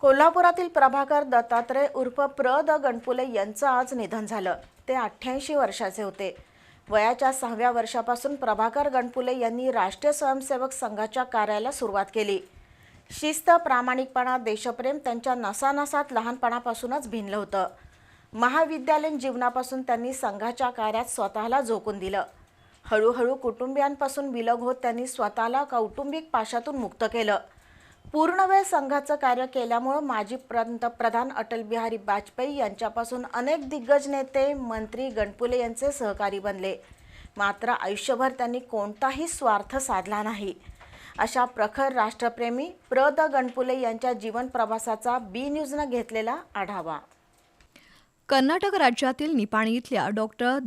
कोल्हापुरातील प्रभाकर दत्तात्रय उर्फ द गणपुले यांचं आज निधन झालं। ते 88 वर्षाचे होते। वयाच्या 6व्या वर्षापासून प्रभाकर गणपुले यांनी राष्ट्रीय स्वयंसेवक संघाच्या कार्याला सुरुवात केली। शिस्त, प्रामाणिकपणा, देशप्रेम त्यांच्या नसानसात लहानपणापासूनच भिनलं होतं। महाविद्यालयीन जीवनापासून त्यांनी संघाच्या कार्यात स्वतःला झोकून दिलं। हळूहळू कुटुंबियांपासून विलग होत त्यांनी स्वतःला कौटुंबिक पाशातून मुक्त केलं। पूर्णवेळ संघाचं कार्य केल्यामुळे माजी पंतप्रधान अटल बिहारी वाजपेयी यांच्यापासून अनेक दिग्गज नेते, मंत्री गणपुले यांचे सहकारी बनले। मात्र आयुष्यभर त्यांनी कोणताही स्वार्थ साधला नाही। अशा प्रखर राष्ट्रप्रेमी द गणपुले यांच्या जीवन प्रवासाचा बी न्यूजनं घेतलेला आढावा। कर्नाटक राज्यातील निपाणी इथल्या डॉक्टर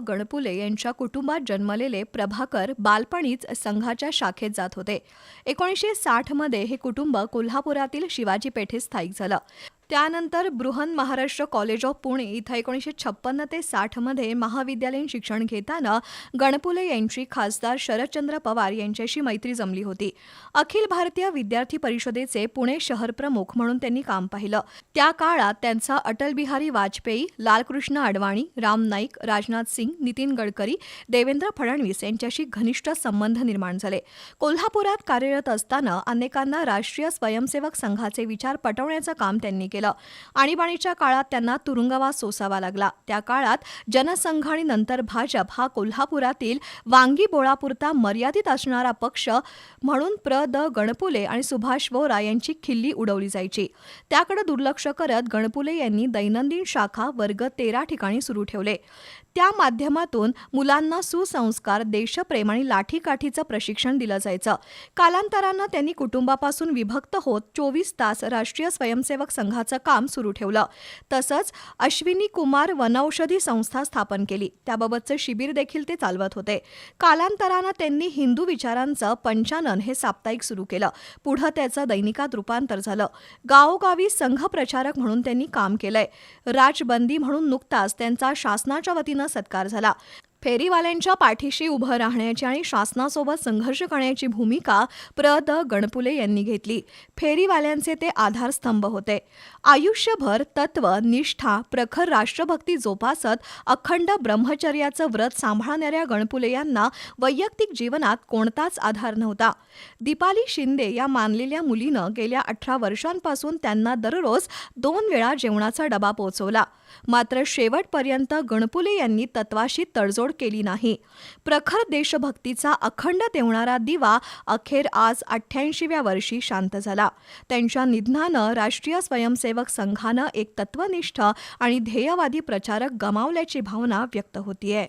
गणपुले यांच्या कुटुंबात जन्मलेले प्रभाकर बालपणीच संघाच्या शाखेत जात होते। 1960 मध्ये हे कुटुंब कोल्हापुरातील शिवाजी पेठेत स्थायिक झालं। त्यानंतर बृहन महाराष्ट्र कॉलेज ऑफ पुणे इथं 1956 ते 60 मध्ये महाविद्यालयीन शिक्षण घेताना गणपुले यांची खासदार शरदचंद्र पवार यांच्याशी मैत्री जमली होती। अखिल भारतीय विद्यार्थी परिषदेचे पुणे शहर प्रमुख म्हणून त्यांनी काम पाहिलं। त्या काळात त्यांचा अटल बिहारी वाजपेयी, लालकृष्ण अडवाणी, राम नाईक, राजनाथ सिंग, नितीन गडकरी, देवेंद्र फडणवीस यांच्याशी घनिष्ठ संबंध निर्माण झाले। कोल्हापुरात कार्यरत असताना अनेकांना राष्ट्रीय स्वयंसेवक संघाचे विचार पटवण्याचं काम त्यांनी केलं। आणीबाणीच्या काळात त्यांना तुरुंगवास सोसावा लागला। त्या काळात जनसंघ आणि नंतर भाजप हा कोल्हापुरातील वांगी बोळापुरता मर्यादित असणारा पक्ष म्हणून द गणपुले आणि सुभाष वोरा यांची खिल्ली उडवली जायची। त्याकडे दुर्लक्ष करत गणपुले यांनी दैनंदिन शाखा वर्ग 13 ठिकाणी सुरू ठेवले। त्या माध्यमातून मुलांना सुसंस्कार, देशप्रेम आणि लाठीकाठीचं प्रशिक्षण दिलं जायचं। कालांतरानं त्यांनी कुटुंबापासून विभक्त होत 24 तास राष्ट्रीय स्वयंसेवक संघाचं काम सुरू ठेवलं। तसंच अश्विनी कुमार वनौषधी संस्था स्थापन केली। त्याबाबतचं शिबिर देखील ते चालवत होते। कालांतरानं त्यांनी हिंदू विचारांचं पंचानन हे साप्ताहिक सुरू केलं। पुढं त्याचं दैनिकात रूपांतर झालं। गावोगावी संघ प्रचारक म्हणून त्यांनी काम केलंय। राजबंदी म्हणून नुकताच त्यांचा शासनाच्या वतीनं सत्कार झाला। फेरीवाल्यांच्या पाठीशी उभं राहण्याची आणि शासनासोबत संघर्ष करण्याची भूमिका द गणपुले यांनी घेतली। फेरीवाल्यांचे ते आधारस्तंभ होते। आयुष्यभर तत्व, निष्ठा, प्रखर राष्ट्रभक्ती जोपासत अखंड ब्रह्मचर्याचं व्रत सांभाळणाऱ्या गणपुले यांना वैयक्तिक जीवनात कोणताच आधार नव्हता। दीपाली शिंदे या मानलेल्या मुलीनं गेल्या 18 वर्षांपासून त्यांना दररोज 2 वेळा जेवणाचा डबा पोहोचवला। मात्र शेवटपर्यंत गणपुले यांनी तत्वाशी तडजोड केली नाही। प्रखर देशभक्तीचा अखंड तेवणारा दिवा अखेर आज 88व्या वर्षी शांत झाला। त्यांच्या निधनानं राष्ट्रीय स्वयंसेवक संघानं एक तत्वनिष्ठ आणि ध्येयवादी प्रचारक गमावल्याची भावना व्यक्त होतीये।